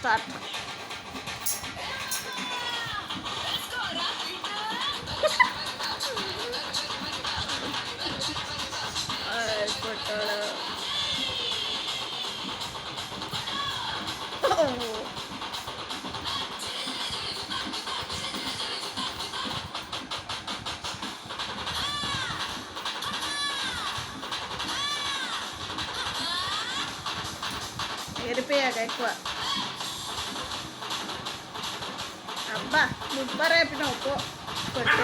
Start. కొట్టాడు. ఎరిపోయాక ఎక్కువ. అబ్బా ముప్ప రేపినావు పో. కొట్టు.